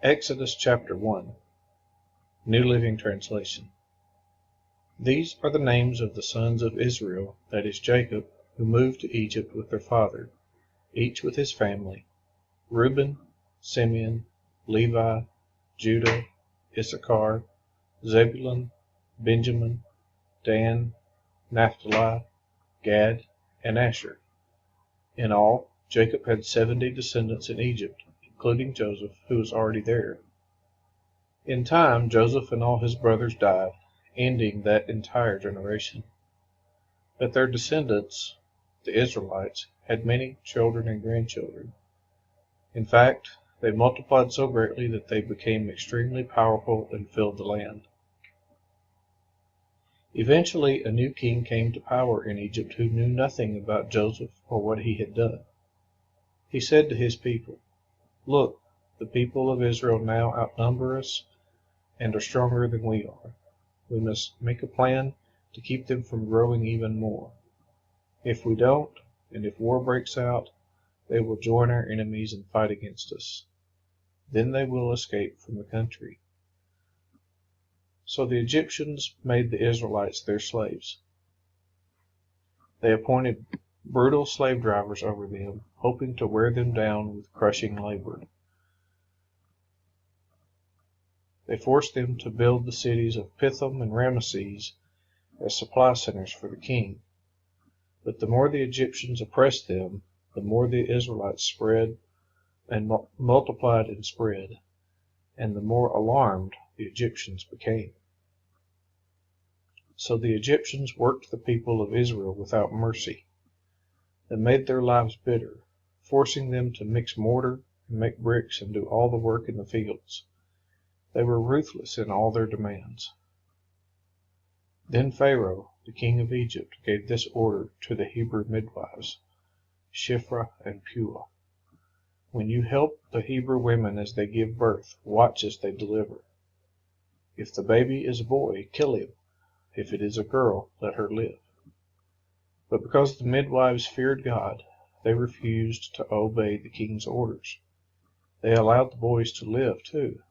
Exodus chapter 1, New Living Translation. These are the names of the sons of Israel, that is Jacob, who moved to Egypt with their father, each with his family: Reuben, Simeon, Levi, Judah, Issachar, Zebulun, Benjamin, Dan, Naphtali, Gad, and Asher. In all, Jacob had 70 descendants in Egypt, including Joseph, who was already there. In time, Joseph and all his brothers died, ending that entire generation. But their descendants, the Israelites, had many children and grandchildren. In fact, they multiplied so greatly that they became extremely powerful and filled the land. Eventually, a new king came to power in Egypt who knew nothing about Joseph or what he had done. He said to his people, "Look, the people of Israel now outnumber us and are stronger than we are. We must make a plan to keep them from growing even more. If we don't, and if war breaks out, they will join our enemies and fight against us. Then they will escape from the country." So the Egyptians made the Israelites their slaves. They appointed brutal slave drivers over them, hoping to wear them down with crushing labor. They forced them to build the cities of Pithom and Ramesses as supply centers for the king. But the more the Egyptians oppressed them, the more the Israelites spread and multiplied and spread, and the more alarmed the Egyptians became. So the Egyptians worked the people of Israel without mercy, and made their lives bitter, forcing them to mix mortar and make bricks and do all the work in the fields. They were ruthless in all their demands. Then Pharaoh, the king of Egypt, gave this order to the Hebrew midwives, Shiphrah and Puah: "When you help the Hebrew women as they give birth, watch as they deliver. If the baby is a boy, kill him. If it is a girl, let her live." But because the midwives feared God, they refused to obey the king's orders. They allowed the boys to live too.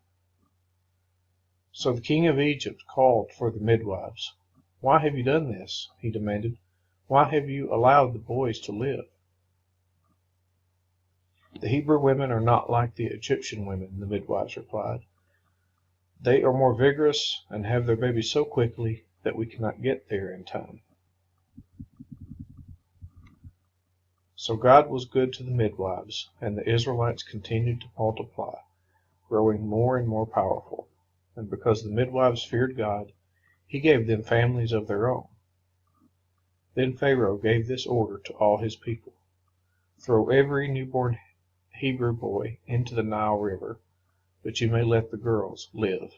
So the king of Egypt called for the midwives. "Why have you done this?" he demanded. "Why have you allowed the boys to live?" "The Hebrew women are not like the Egyptian women," the midwives replied. "They are more vigorous and have their babies so quickly that we cannot get there in time." So God was good to the midwives, and the Israelites continued to multiply, growing more and more powerful. And because the midwives feared God, he gave them families of their own. Then Pharaoh gave this order to all his people: "Throw every newborn Hebrew boy into the Nile River, but you may let the girls live."